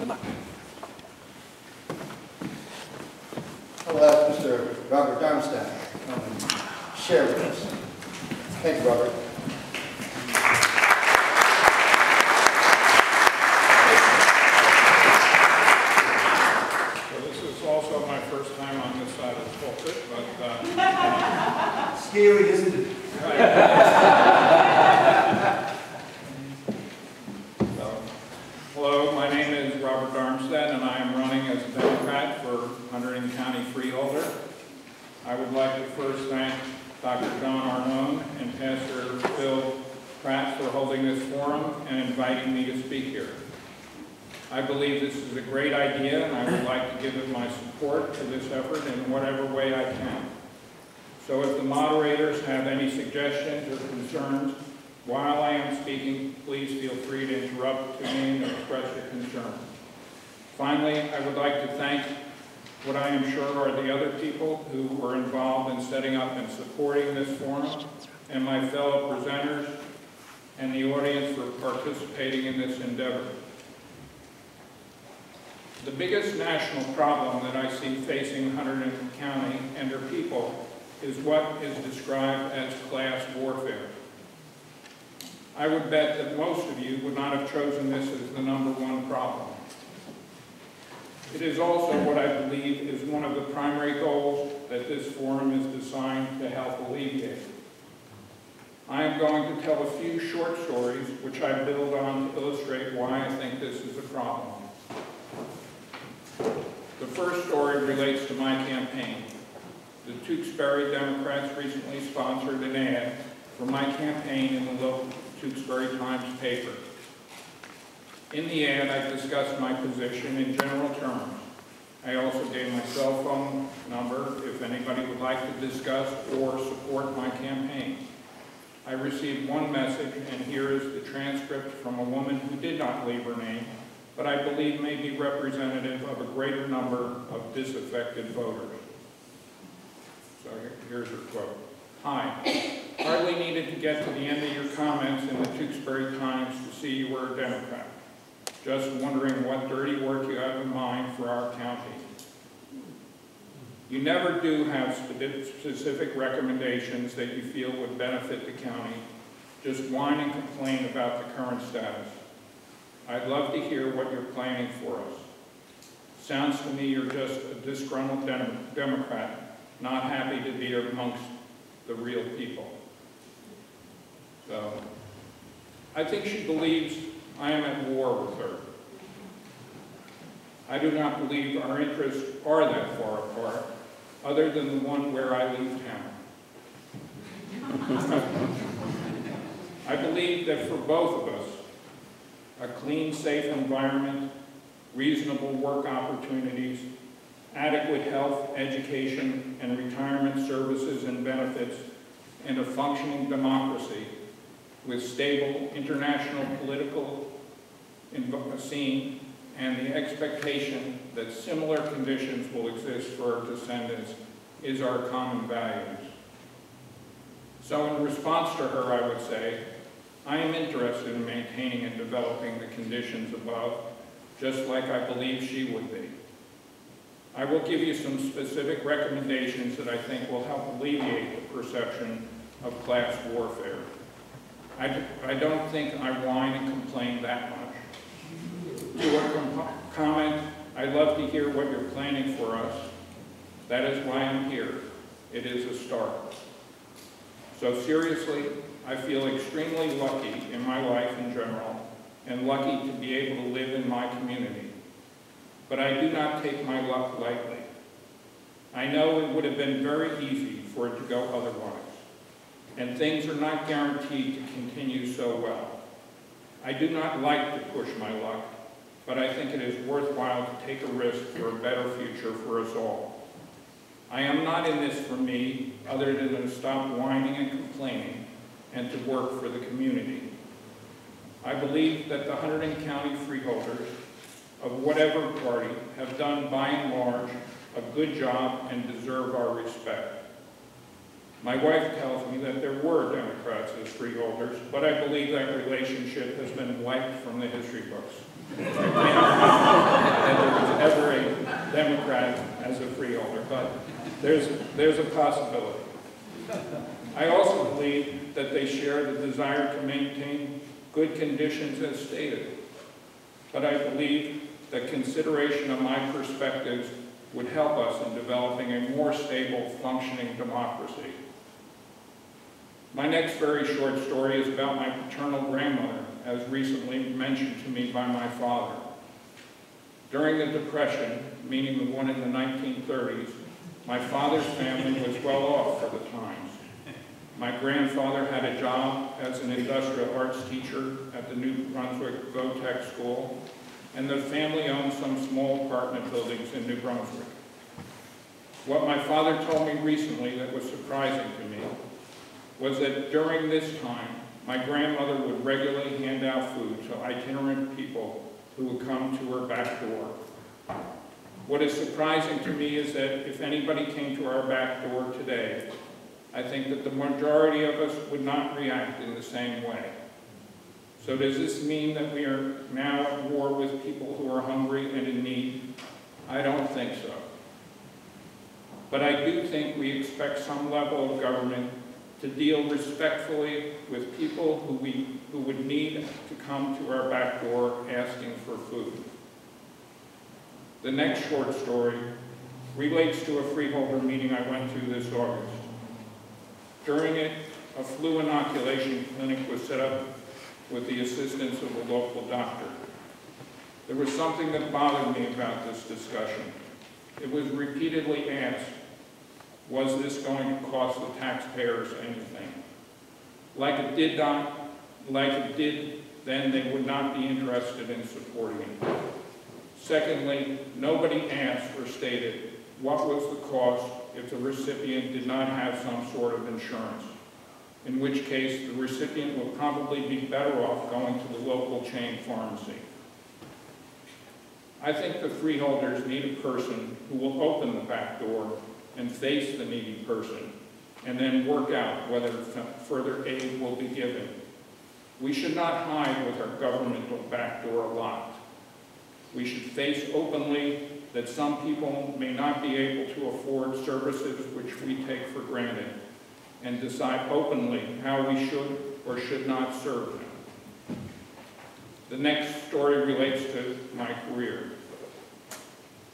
Come on. I'll ask Mr. Robert Darmstadt to come and share with us. Thank you, Robert. Well, this is also my first time on this side of the pulpit, but Scary, isn't it? hello, my name is Robert Darmstadt, and I am running as a Democrat for Hunterdon County Freeholder. I would like to first thank Dr. John Arnone and Pastor Phil Pratt for holding this forum and inviting me to speak here. I believe this is a great idea, and I would like to give it my support to this effort in whatever way I can. So if the moderators have any suggestions or concerns while I am speaking, please feel free to interrupt me and express your concern. Finally, I would like to thank what I am sure are the other people who were involved in setting up and supporting this forum, and my fellow presenters and the audience for participating in this endeavor. The biggest national problem that I see facing Hunterdon County and their people is what is described as class warfare. I would bet that most of you would not have chosen this as the #1 problem. It is also what I believe is one of the primary goals that this forum is designed to help alleviate. I am going to tell a few short stories which I build on to illustrate why I think this is a problem. The first story relates to my campaign. The Tewksbury Democrats recently sponsored an ad for my campaign in the local Tewksbury Times paper. In the ad, I discussed my position in general terms. I also gave my cell phone number if anybody would like to discuss or support my campaign. I received one message, and here is the transcript from a woman who did not leave her name, but I believe may be representative of a greater number of disaffected voters. So here's her quote. Hi, hardly needed to get to the end of your comments in the Tewksbury Times to see you were a Democrat. Just wondering what dirty work you have in mind for our county. You never do have specific recommendations that you feel would benefit the county. Just whine and complain about the current status. I'd love to hear what you're planning for us. Sounds to me you're just a disgruntled Democrat, not happy to be amongst the real people. So, I think she believes I am at war with her. I do not believe our interests are that far apart, other than the one where I leave town. I believe that for both of us, a clean, safe environment, reasonable work opportunities, adequate health, education, and retirement services and benefits, and a functioning democracy with stable international political scene and the expectation that similar conditions will exist for our descendants is our common values. So in response to her, I would say, I am interested in maintaining and developing the conditions above, just like I believe she would be. I will give you some specific recommendations that I think will help alleviate the perception of class warfare. I don't think I whine and complain that much. To a comment, I'd love to hear what you're planning for us. That is why I'm here. It is a start. So seriously, I feel extremely lucky in my life in general, and lucky to be able to live in my community. But I do not take my luck lightly. I know it would have been very easy for it to go otherwise, and things are not guaranteed to continue so well. I do not like to push my luck, but I think it is worthwhile to take a risk for a better future for us all. I am not in this for me, other than to stop whining and complaining and to work for the community. I believe that the Hunterdon County Freeholders of whatever party have done, by and large, a good job and deserve our respect. My wife tells me that there were Democrats as freeholders, but I believe that relationship has been wiped from the history books. freeholder, but there's a possibility. I also believe that they share the desire to maintain good conditions as stated, but I believe that consideration of my perspectives would help us in developing a more stable, functioning democracy. My next very short story is about my paternal grandmother, as recently mentioned to me by my father. During the Depression, meaning the one in the 1930s, my father's family was well off for the times. My grandfather had a job as an industrial arts teacher at the New Brunswick Votech School, and the family owned some small apartment buildings in New Brunswick. What my father told me recently that was surprising to me was that during this time, my grandmother would regularly hand out food to itinerant people who would come to her back door. What is surprising to me is that if anybody came to our back door today, I think that the majority of us would not react in the same way. So does this mean that we are now at war with people who are hungry and in need? I don't think so. But I do think we expect some level of government to deal respectfully with people who would need to come to our back door asking for food. The next short story relates to a freeholder meeting I went to this August. During it, a flu inoculation clinic was set up with the assistance of a local doctor. There was something that bothered me about this discussion. It was repeatedly asked, was this going to cost the taxpayers anything? Like it did, then they would not be interested in supporting it. Secondly, nobody asked or stated what was the cost if the recipient did not have some sort of insurance, in which case the recipient will probably be better off going to the local chain pharmacy. I think the freeholders need a person who will open the back door and face the needy person, and then work out whether further aid will be given. We should not hide with our governmental back door locked. We should face openly that some people may not be able to afford services which we take for granted, and decide openly how we should or should not serve them. The next story relates to my career.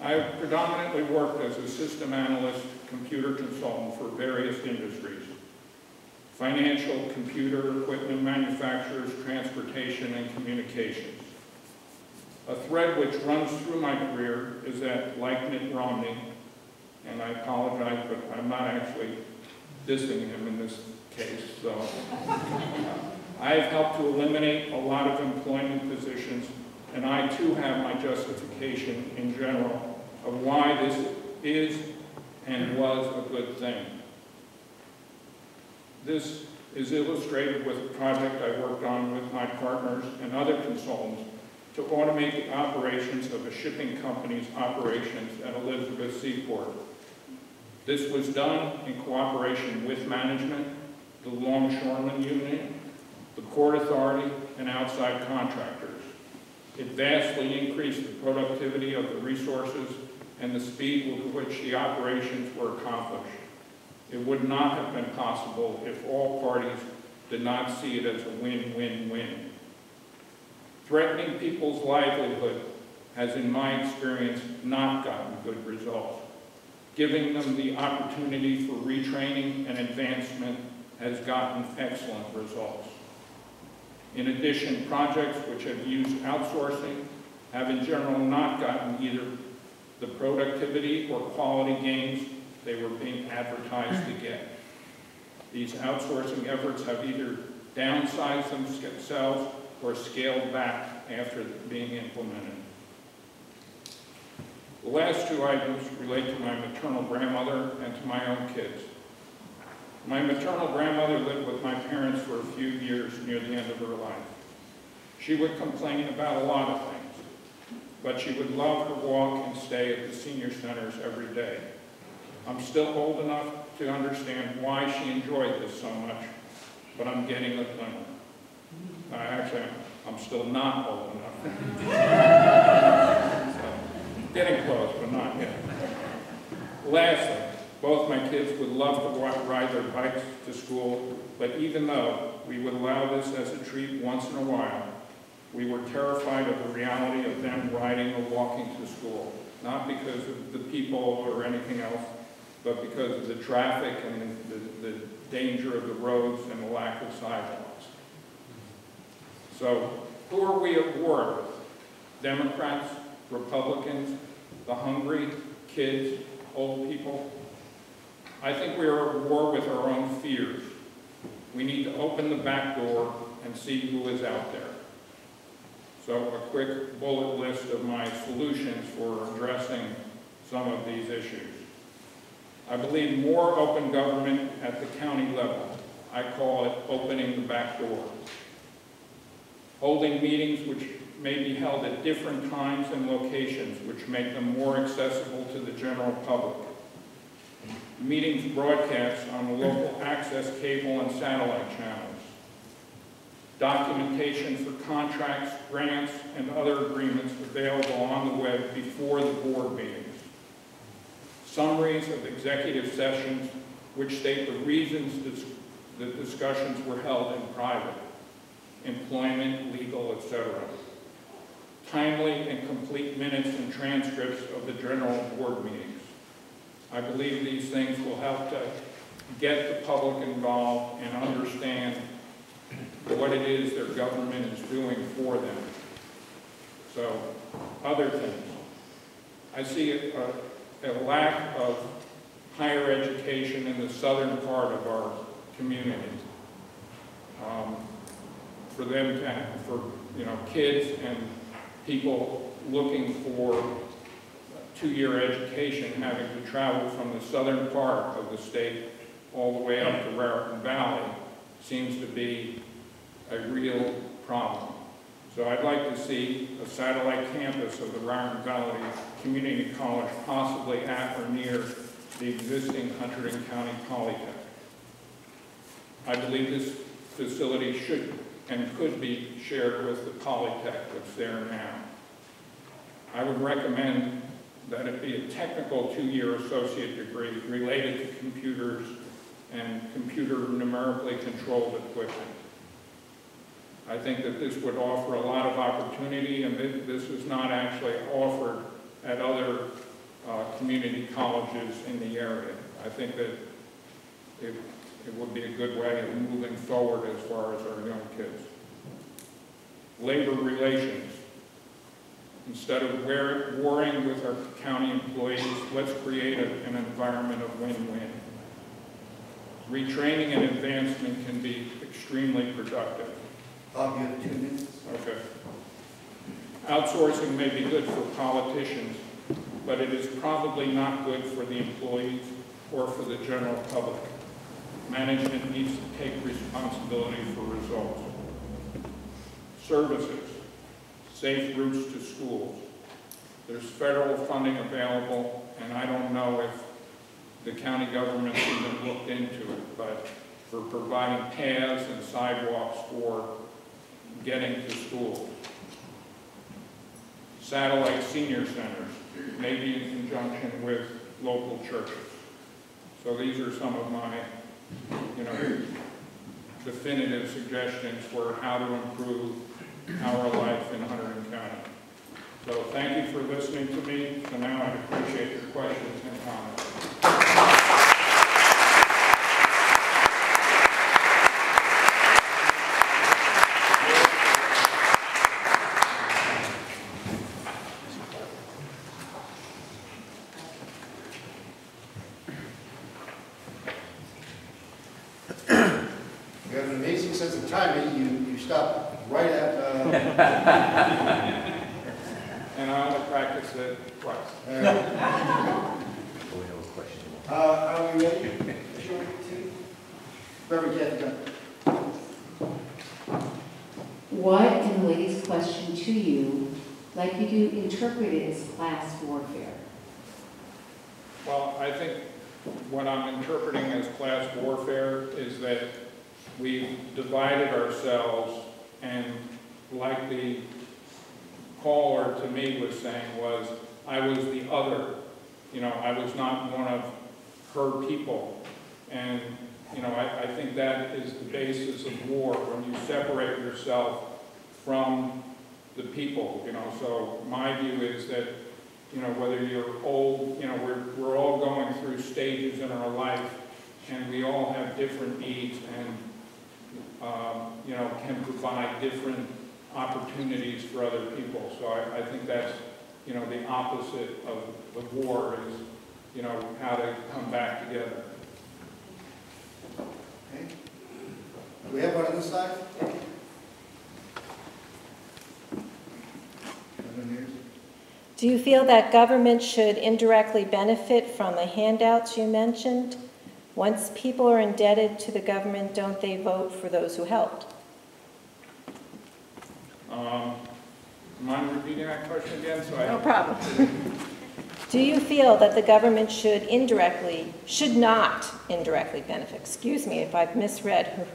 I have predominantly worked as a system analyst, computer consultant for various industries: financial, computer, equipment manufacturers, transportation, and communications. A thread which runs through my career is that, like Mitt Romney, and I apologize, but I'm not actually dissing him in this case, so I have helped to eliminate a lot of employment positions, and I too have my justification in general of why this is and was a good thing. This is illustrated with a project I worked on with my partners and other consultants to automate the operations of a shipping company's operations at Elizabeth Seaport. This was done in cooperation with management, the Longshoremen Union, the Port Authority, and outside contractors. It vastly increased the productivity of the resources and the speed with which the operations were accomplished. It would not have been possible if all parties did not see it as a win-win-win. Threatening people's livelihood has, in my experience, not gotten good results. Giving them the opportunity for retraining and advancement has gotten excellent results. In addition, projects which have used outsourcing have in general not gotten either the productivity or quality gains they were being advertised to get. These outsourcing efforts have either downsized themselves or scaled back after being implemented. The last two items relate to my maternal grandmother and to my own kids. My maternal grandmother lived with my parents for a few years near the end of her life. She would complain about a lot of things, but she would love her walk and stay at the senior centers every day. I'm still old enough to understand why she enjoyed this so much, but I'm getting a glimmer. Actually, I'm still not old enough. So, getting close, but not yet. Lastly, both my kids would love to ride their bikes to school, but even though we would allow this as a treat once in a while, we were terrified of the reality of them riding or walking to school, not because of the people or anything else, but because of the traffic and the danger of the roads and the lack of sidewalks. So, who are we at war with? Democrats, Republicans, the hungry, kids, old people? I think we are at war with our own fears. We need to open the back door and see who is out there. So a quick bullet list of my solutions for addressing some of these issues. I believe more open government at the county level. I call it opening the back door. Holding meetings which may be held at different times and locations which make them more accessible to the general public. Meetings broadcast on the local access cable and satellite channels. Documentation for contracts, grants, and other agreements available on the web before the board meetings. Summaries of executive sessions which state the reasons the discussions were held in private, employment, legal, etc. Timely and complete minutes and transcripts of the general board meetings. I believe these things will help to get the public involved and understand what it is their government is doing for them. So, other things. I see a lack of higher education in the southern part of our community. For them to have, for kids and people looking for two-year education, having to travel from the southern part of the state all the way up to Raritan Valley seems to be a real problem. So I'd like to see a satellite campus of the Raritan Valley Community College possibly at or near the existing Hunterdon County Polytech. I believe this facility should and could be shared with the Polytech that's there now. I would recommend that it be a technical two-year associate degree related to computers and computer numerically controlled equipment. I think that this would offer a lot of opportunity, and this is not actually offered at other community colleges in the area. I think that it would be a good way of moving forward as far as our young kids. Labor relations. Instead of warring with our county employees, let's create an environment of win-win. Retraining and advancement can be extremely productive. Bob, you have 2 minutes. Okay. Outsourcing may be good for politicians, but it is probably not good for the employees or for the general public. Management needs to take responsibility for results. Services. Safe routes to schools. There's federal funding available, and I don't know if the county government's even looked into it, but for providing paths and sidewalks for getting to school. Satellite senior centers, maybe in conjunction with local churches. So these are some of my, definitive suggestions for how to improve our life in Hunterdon County. So thank you for listening to me. So now I'd appreciate your questions and comments. You have an amazing sense of timing. You stop right at... And I only practiced it twice. Are we ready? Sure. Reverend Kathy. What, in the lady's question to you, like you do interpret it as class warfare? Well, I think what I'm interpreting as class warfare is that we've divided ourselves, and like the caller to me was saying was, I was the other I was not one of her people. And, I think that is the basis of war, when you separate yourself from the people, So my view is that, whether you're old, we're all going through stages in our life, and we all have different needs and, can provide different opportunities for other people. So I think that's, the opposite of the war is, how to come back together. Okay. Do we have one on this side? Do you feel that government should indirectly benefit from the handouts you mentioned? Once people are indebted to the government, don't they vote for those who helped? Mind repeating that question again? No problem. Do you feel that the government should not indirectly benefit? Excuse me if I've misread.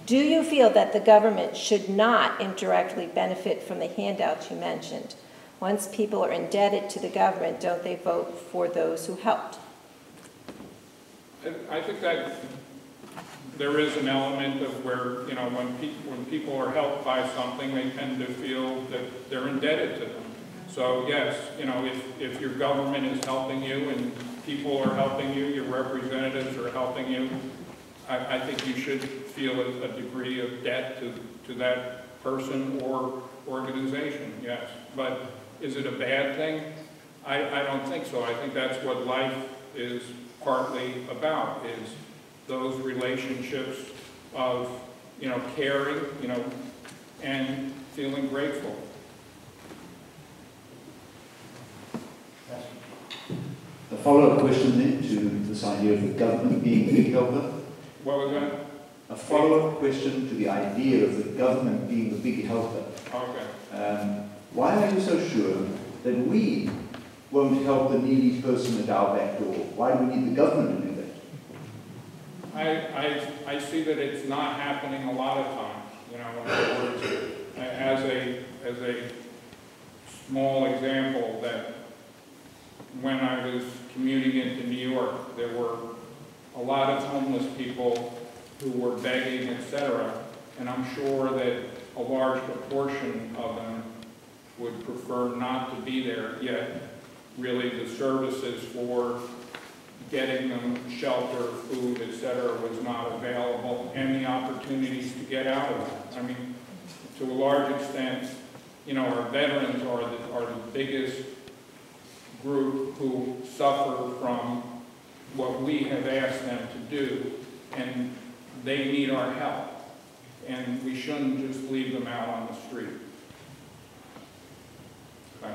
Do you feel that the government should not indirectly benefit from the handouts you mentioned? Once people are indebted to the government, don't they vote for those who helped? I think that there is an element of where, when people are helped by something, they tend to feel that they're indebted to them. So yes, if your government is helping you and people are helping you, your representatives are helping you, I think you should feel a degree of debt to that person or organization, yes. But is it a bad thing? I don't think so. I think that's what life is partly about, is those relationships of, caring, and feeling grateful. A follow-up question then to this idea of the government being the big helper. What was that? A follow-up question to the idea of the government being the big helper. Okay. Why are you so sure that we won't help the needy person at our back door? Why do we need the government to do that? I see that it's not happening a lot of times. In other words, as a small example, that when I was commuting into New York, there were a lot of homeless people who were begging, etc. And I'm sure that a large proportion of them would prefer not to be there, yet really the services for getting them shelter, food, etc. was not available, and the opportunities to get out of it. I mean, to a large extent, our veterans are the biggest group who suffer from what we have asked them to do, and they need our help. And we shouldn't just leave them out on the street. I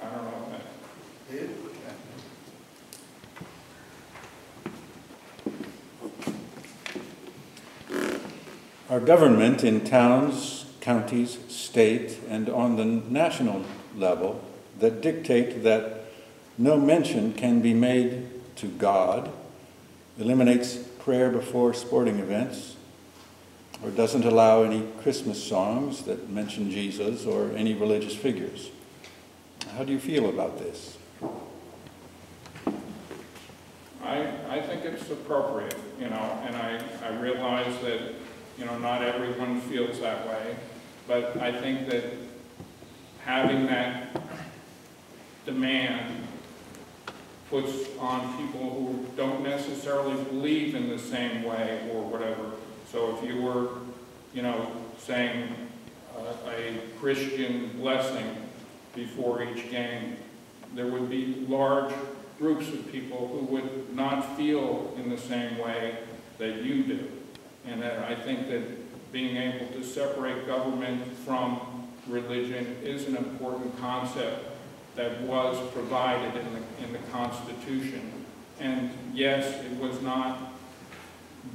don't know if that. Our government in towns, counties, state, and on the national level that dictate that no mention can be made to God, eliminates prayer before sporting events, or doesn't allow any Christmas songs that mention Jesus or any religious figures. How do you feel about this? I think it's appropriate, and I realize that, not everyone feels that way, but I think that having that demand puts on people who don't necessarily believe in the same way or whatever. So if you were, saying a Christian blessing before each game, there would be large groups of people who would not feel in the same way that you do. And I think that being able to separate government from religion is an important concept that was provided in the Constitution. And yes, it was not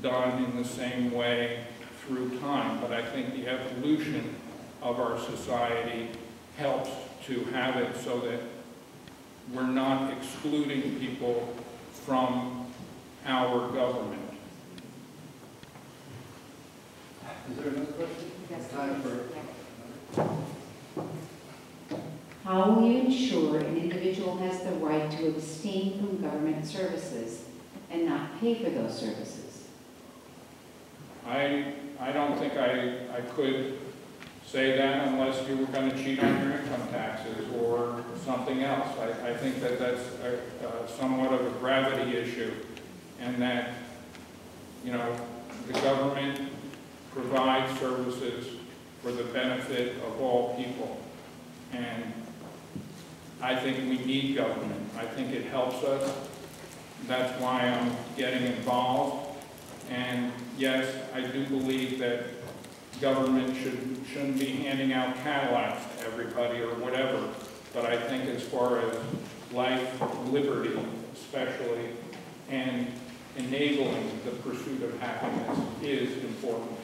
done in the same way through time, but I think the evolution of our society helps to have it so that we're not excluding people from our government. Is there another question? Yes. Time for... How will you ensure an individual has the right to abstain from government services and not pay for those services? I don't think I could say that unless you were going to cheat on your income taxes or something else. I think that that's somewhat of a gravity issue, and that, you know, the government provides services for the benefit of all people. And I think we need government. I think it helps us. That's why I'm getting involved. And yes, I do believe that government shouldn't be handing out Cadillacs to everybody or whatever. But I think as far as life, liberty especially, and enabling the pursuit of happiness is important.